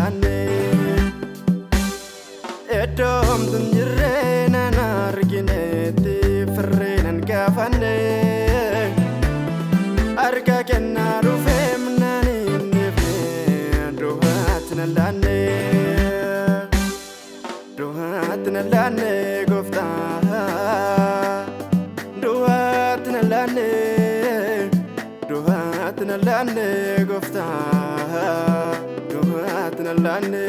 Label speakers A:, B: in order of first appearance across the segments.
A: laanne edom tunjirre nana arginetti firreenan gaafanne arga kenna rufem nani nifne duhatna laanne gofta duhatna laanne gofta duhatna laanne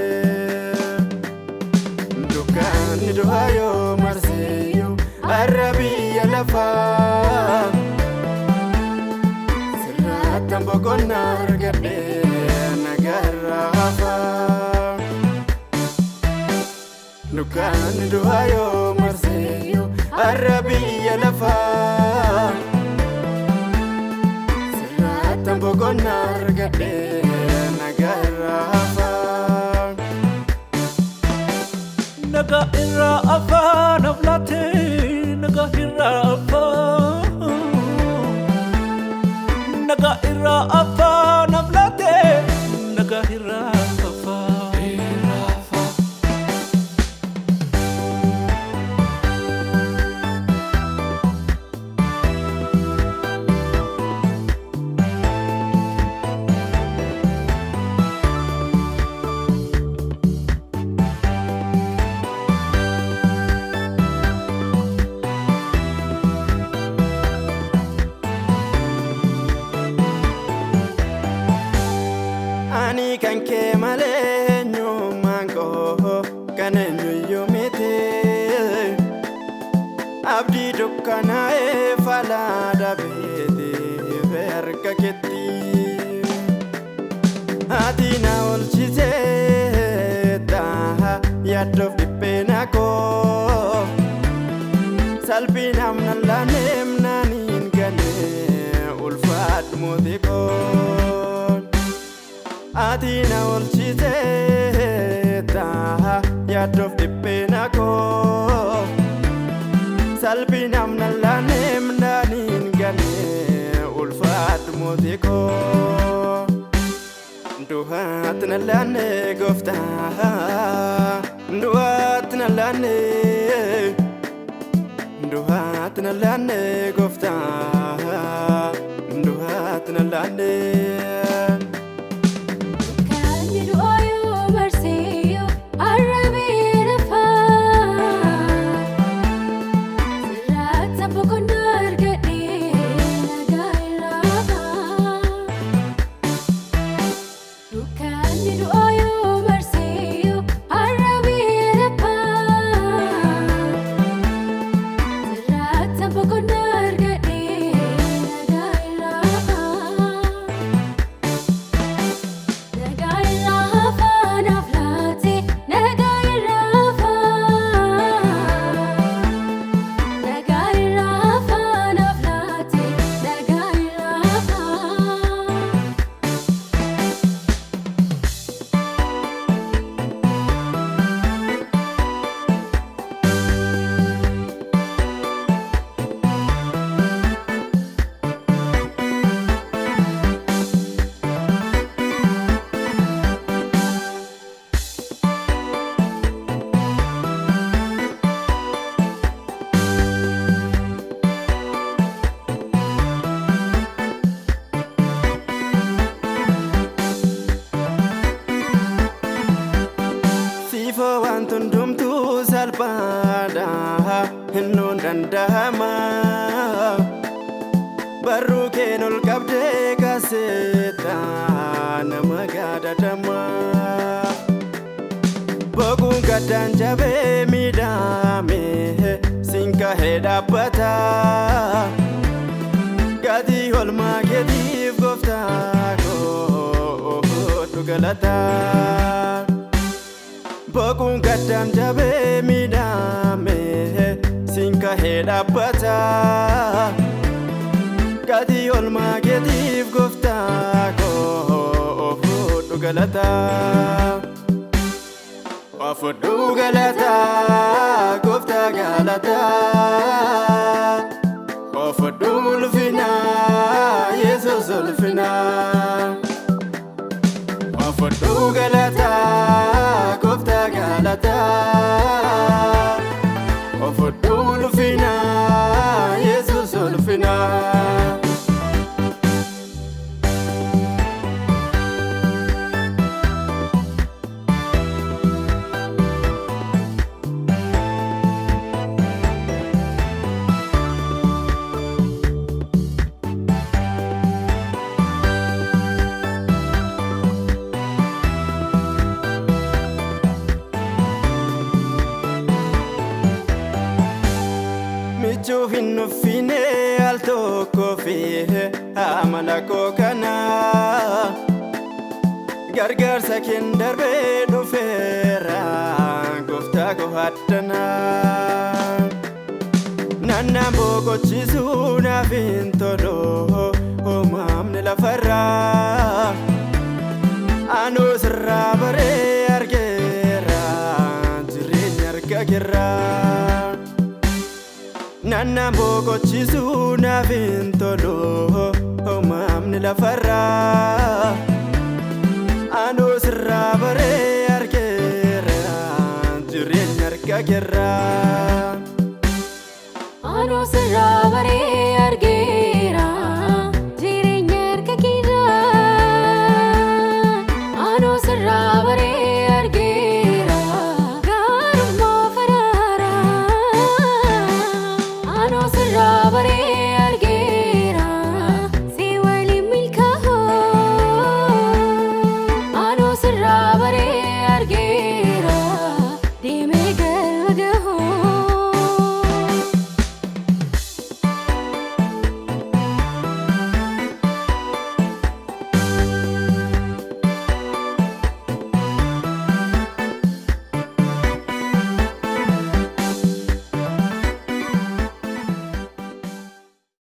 A: dukan duhayo marseyo arabi alafa siratan bokonar gade nagarafa dukan duhayo marseyo arabi alafa siratan bokonar gade nagarafa
B: naga ira afan aflate naga ira afan aflate naga ira
A: ani kanke malenyo mango kanenyo yomete abdi dukkana e fala dabete verka ketti atina olchite ta yadof dipenako salbinam nalanem nanin gane ulfat modiko atina olchite ta yadof dipenako salbinam nalanem nanin gane ulfat modiko duhatna laanne gofta duhatna laanne gofta duhatna laanne Tundumtu salpada hinun dandama baru kenul kabde kaseta namagada dama bogun kadan jabe midame sinka hedapata gadi holma gedif gofta ko tugalata bogun kadan jabe midame sinka hedapata gadi holma gedif gofta ko tugalata afudu galata gofta galata afudu lufina yesus lufina afudu galata galata Ofoddu ulfina Yesus ulfina Michuhin ufine alto kofi amala ko kana gargar sakin darbe dufera gofta ko hattana nanna bogo chisuna vintolo o mamne la farra anu sirra bare argera jirin argera Nanna bogo chisuna vintolo o mamne la farra Anu sirra bare argera jirin argera
C: Anu sirra bare